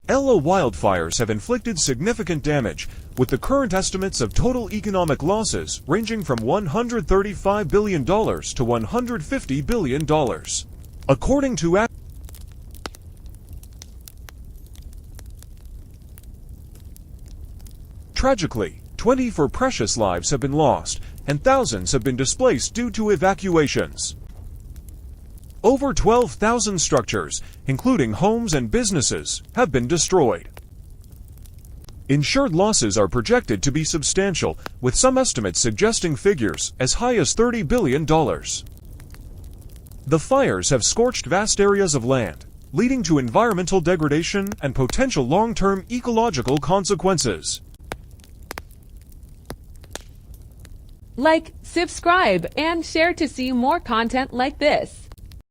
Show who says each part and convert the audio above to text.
Speaker 1: LA wildfires have inflicted significant damage, with the current estimates of total economic losses ranging from $135 billion to $150 billion. According to Tragically, 24 precious lives have been lost, and thousands have been displaced due to evacuations. Over 12,000 structures, including homes and businesses, have been destroyed. Insured losses are projected to be substantial, with some estimates suggesting figures as high as $30 billion. The fires have scorched vast areas of land, leading to environmental degradation and potential long-term ecological consequences.
Speaker 2: Like, subscribe, and share to see more content like this.